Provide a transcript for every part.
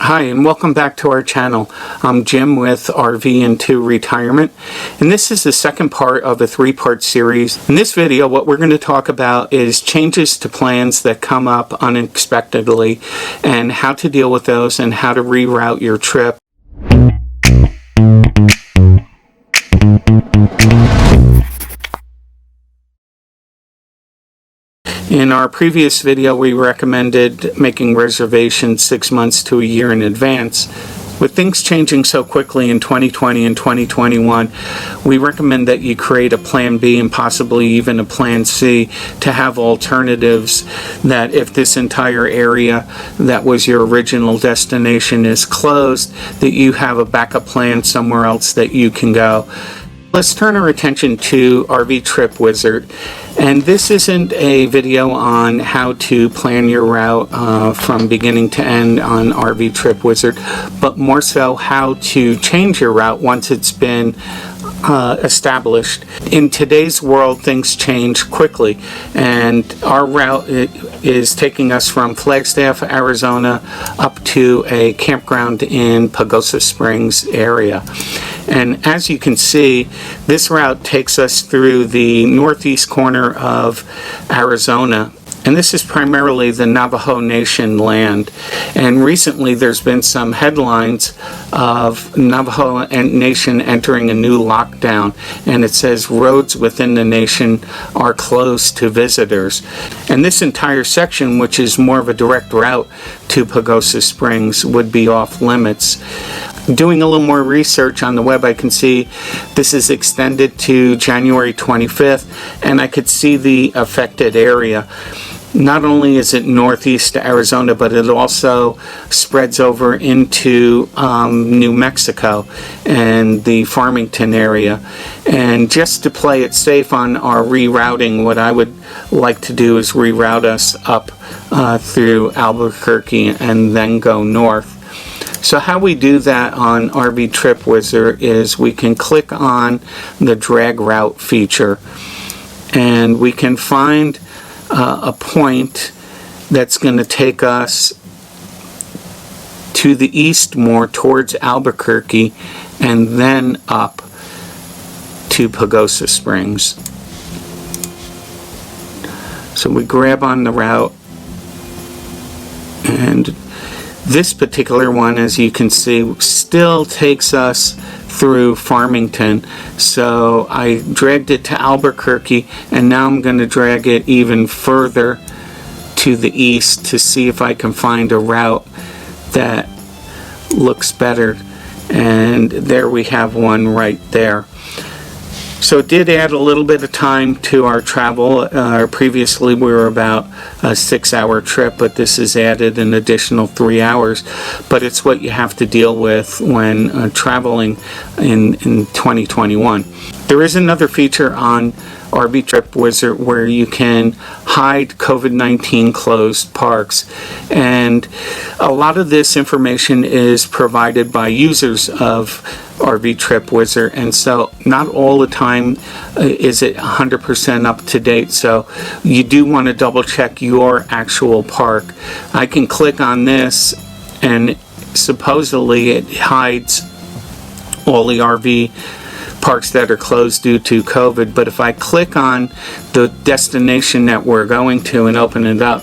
Hi, and welcome back to our channel. I'm Jim with RVIntoRetirement, and this is the second part of a three-part series. In this video, what we're going to talk about is changes to plans that come up unexpectedly and how to deal with those and how to reroute your trip. In our previous video, we recommended making reservations 6 months to a year in advance. With things changing so quickly in 2020 and 2021, we recommend that you create a plan B and possibly even a plan C to have alternatives that if this entire area that was your original destination is closed, that you have a backup plan somewhere else that you can go. Let's turn our attention to RV Trip Wizard, and this isn't a video on how to plan your route from beginning to end on RV Trip Wizard, but more so how to change your route once it's been established. In today's world, things change quickly, and our route is taking us from Flagstaff, Arizona up to a campground in Pagosa Springs area. And as you can see, this route takes us through the northeast corner of Arizona. And this is primarily the Navajo Nation land. And recently there's been some headlines of Navajo Nation entering a new lockdown. And it says roads within the nation are closed to visitors. And this entire section, which is more of a direct route to Pagosa Springs, would be off limits. Doing a little more research on the web, I can see this is extended to January 25th, and I could see the affected area. Not only is it northeast Arizona, but it also spreads over into New Mexico and the Farmington area. And just to play it safe on our rerouting, what I would like to do is reroute us up through Albuquerque and then go north. So how we do that on RV Trip Wizard is we can click on the drag route feature, and we can find a point that's going to take us to the east more towards Albuquerque and then up to Pagosa Springs. So we grab on the route, and this particular one, as you can see, still takes us through Farmington. So I dragged it to Albuquerque, and now I'm going to drag it even further to the east to see if I can find a route that looks better. And there we have one right there. So it did add a little bit of time to our travel. Previously we were about a 6-hour trip, but this has added an additional 3 hours. But it's what you have to deal with when traveling in 2021. There is another feature on RV Trip Wizard where you can hide COVID-19 closed parks, and a lot of this information is provided by users of RV Trip Wizard, and so not all the time is it 100% up to date, so you do want to double check your actual park. I can click on this and supposedly it hides all the RV parks that are closed due to COVID, but if I click on the destination that we're going to and open it up,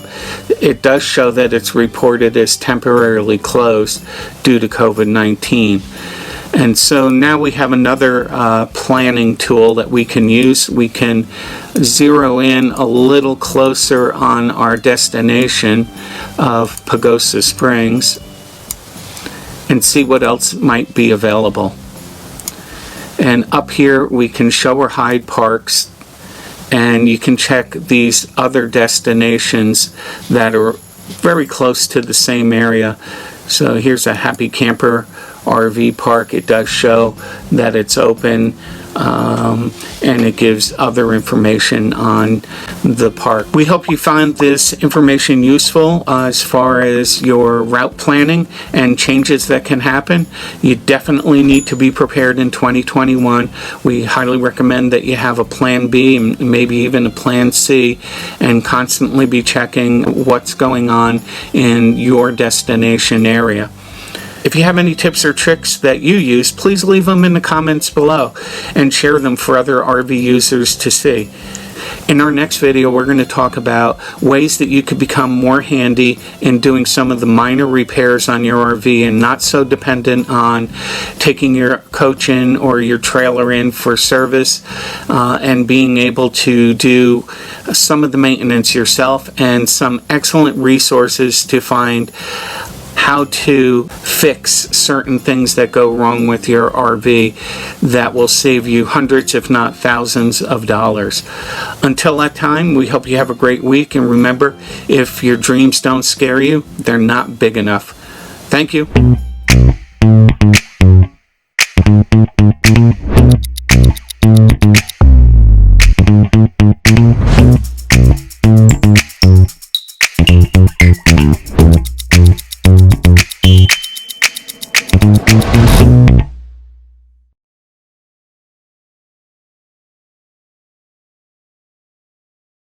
it does show that it's reported as temporarily closed due to COVID-19. And so now we have another planning tool that we can use. We can zero in a little closer on our destination of Pagosa Springs and see what else might be available. And up here we can show or hide parks, and you can check these other destinations that are very close to the same area. So here's a Happy Camper RV park. It does show that it's open, and it gives other information on the park. We hope you find this information useful as far as your route planning and changes that can happen. You definitely need to be prepared in 2021. We highly recommend that you have a plan B and maybe even a plan C, and constantly be checking what's going on in your destination area. If you have any tips or tricks that you use, please leave them in the comments below and share them for other RV users to see. In our next video, we're going to talk about ways that you could become more handy in doing some of the minor repairs on your RV and not so dependent on taking your coach in or your trailer in for service, and being able to do some of the maintenance yourself, and some excellent resources to find how to fix certain things that go wrong with your RV that will save you hundreds, if not thousands of dollars. Until that time, we hope you have a great week, and remember, if your dreams don't scare you, they're not big enough. Thank you. Thank you.